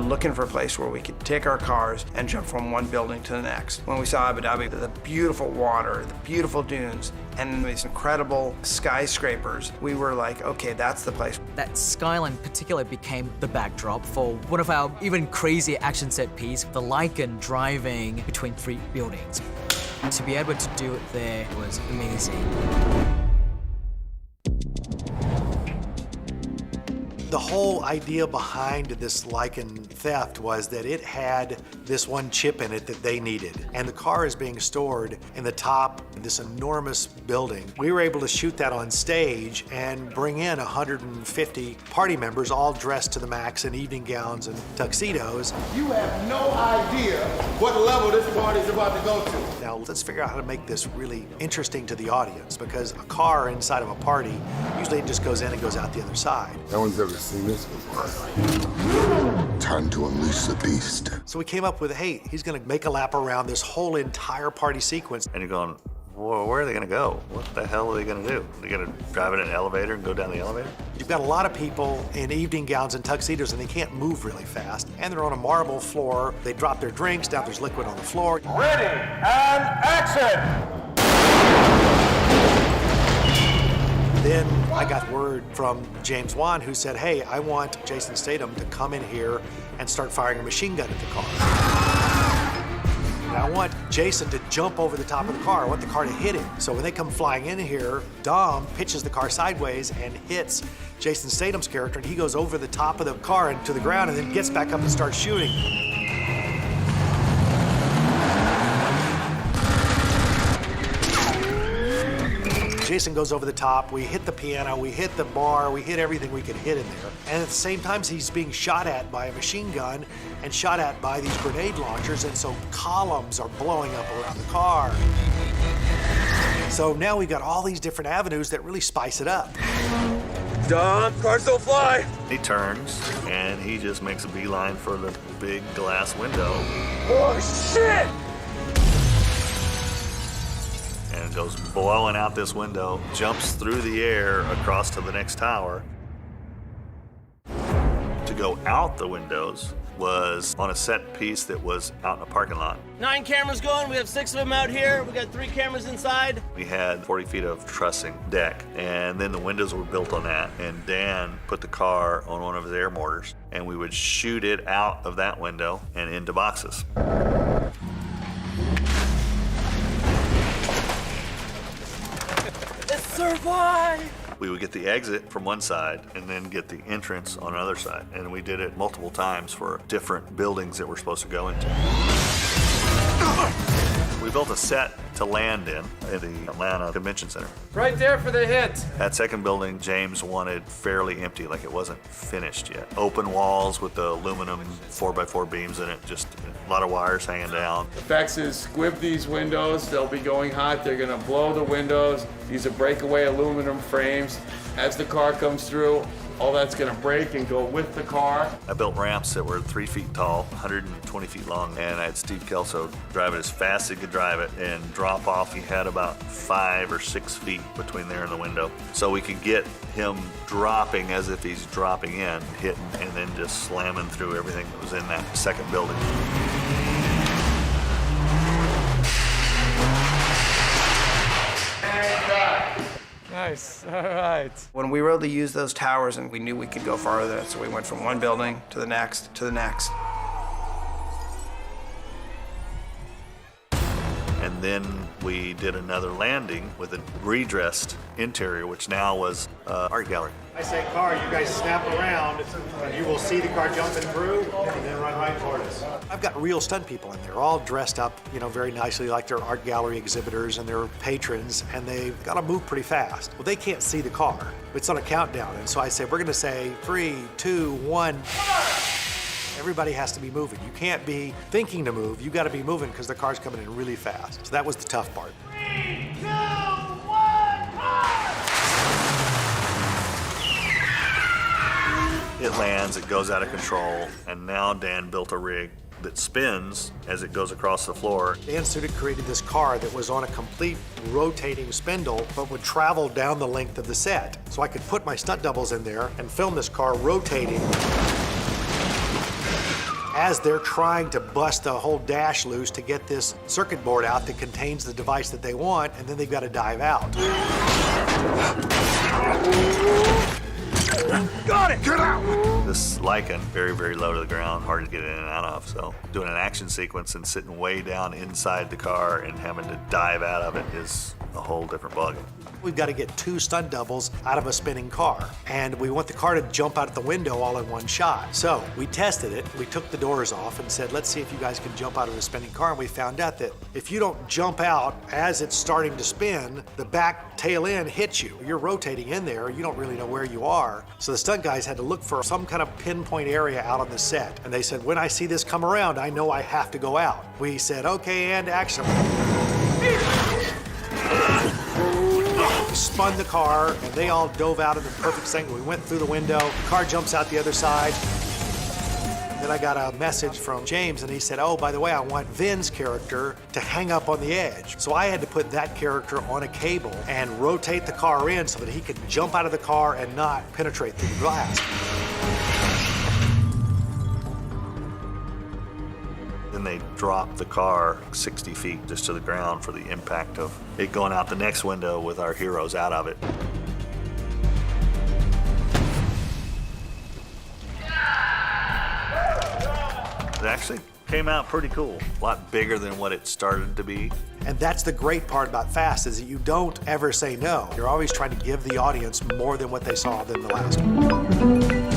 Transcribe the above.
looking for a place where we could take our cars and jump from one building to the next. When we saw Abu Dhabi, the beautiful water, the beautiful dunes, and these incredible skyscrapers, we were like, okay, that's the place. That skyline in particular became the backdrop for one of our even crazier action set piece, the Lycan driving between 3 buildings. To be able to do it there was amazing. The whole idea behind this Lycan theft was that it had this one chip in it that they needed. And the car is being stored in the top of this enormous building. We were able to shoot that on stage and bring in 150 party members all dressed to the max in evening gowns and tuxedos. You have no idea what level this party's about to go to. Now let's figure out how to make this really interesting to the audience, because a car inside of a party usually it just goes in and goes out the other side. No one's ever seen this before. Time to unleash the beast. So we came up with, hey, he's gonna make a lap around this whole entire party sequence. And you're going, well, where are they gonna go? What the hell are they gonna do? Are they gonna drive in an elevator and go down the elevator? You've got a lot of people in evening gowns and tuxedos, and they can't move really fast. And they're on a marble floor. They drop their drinks, now there's liquid on the floor. Ready, and action! Then I got word from James Wan, who said, hey, I want Jason Statham to come in here and start firing a machine gun at the car. And I want Jason to jump over the top of the car. I want the car to hit him. So when they come flying in here, Dom pitches the car sideways and hits Jason Statham's character, and he goes over the top of the car and to the ground and then gets back up and starts shooting. Jason goes over the top, we hit the piano, we hit the bar, we hit everything we could hit in there. And at the same time, he's being shot at by a machine gun and shot at by these grenade launchers, and so columns are blowing up around the car. So now we've got all these different avenues that really spice it up. Dom, cars don't fly! He turns, and he just makes a beeline for the big glass window. Oh, shit! And goes blowing out this window, jumps through the air across to the next tower. To go out the windows was on a set piece that was out in a parking lot. 9 cameras going, we have 6 of them out here. We got 3 cameras inside. We had 40 feet of trussing deck, and then the windows were built on that, and Dan put the car on one of his air mortars, and we would shoot it out of that window and into boxes. Survive! We would get the exit from one side and then get the entrance on another side. And we did it multiple times for different buildings that we're supposed to go into. We built a set to land in at the Atlanta Convention Center. Right there for the hit. That second building, James wanted fairly empty, like it wasn't finished yet. Open walls with the aluminum 4x4 beams in it, just a lot of wires hanging down. The fact is, squib these windows, they'll be going hot, they're gonna blow the windows. These are breakaway aluminum frames. As the car comes through, all that's gonna break and go with the car. I built ramps that were 3 feet tall, 120 feet long, and I had Steve Kelso drive it as fast as he could drive it, and drop off, he had about 5 or 6 feet between there and the window. So we could get him dropping as if he's dropping in, hitting, and then just slamming through everything that was in that second building. Nice, all right. When we were able to use those towers, and we knew we could go farther, so we went from one building to the next to the next. And then we did another landing with a redressed interior, which now was art gallery. I say car, you guys snap around, and you will see the car jumping through, and then run right toward us. I've got real stunt people in there, all dressed up, you know, very nicely like they're art gallery exhibitors and they're patrons, and they've got to move pretty fast. Well, they can't see the car. It's on a countdown, and so I say, we're gonna say 3, 2, 1. Everybody has to be moving. You can't be thinking to move, you gotta be moving because the car's coming in really fast. So that was the tough part. 3, 2, 1, It lands, it goes out of control, and now Dan built a rig that spins as it goes across the floor. Dan Sudik created this car that was on a complete rotating spindle, but would travel down the length of the set. So I could put my stunt doubles in there and film this car rotating. as they're trying to bust the whole dash loose to get this circuit board out that contains the device that they want, and then they've got to dive out. Got it! Get out! This Lycan, very, very low to the ground, hard to get in and out of. So doing an action sequence and sitting way down inside the car and having to dive out of it is a whole different ballgame. We've got to get 2 stunt doubles out of a spinning car, and we want the car to jump out the window all in one shot. So we tested it. We took the doors off and said, let's see if you guys can jump out of a spinning car, and we found out that if you don't jump out as it's starting to spin, the back tail end hits you. You're rotating in there, you don't really know where you are. So the stunt guys had to look for some kind of pinpoint area out on the set, and they said, when I see this come around, I know I have to go out. We said, okay, and action. We spun the car, and they all dove out in the perfect second. We went through the window, the car jumps out the other side. Then I got a message from James, and he said, oh, by the way, I want Vin's character to hang up on the edge. So I had to put that character on a cable and rotate the car in so that he could jump out of the car and not penetrate through the glass. Then they dropped the car 60 feet just to the ground for the impact of it going out the next window with our heroes out of it. It actually came out pretty cool. A lot bigger than what it started to be. And that's the great part about Fast, is that you don't ever say no. You're always trying to give the audience more than what they saw than the last one.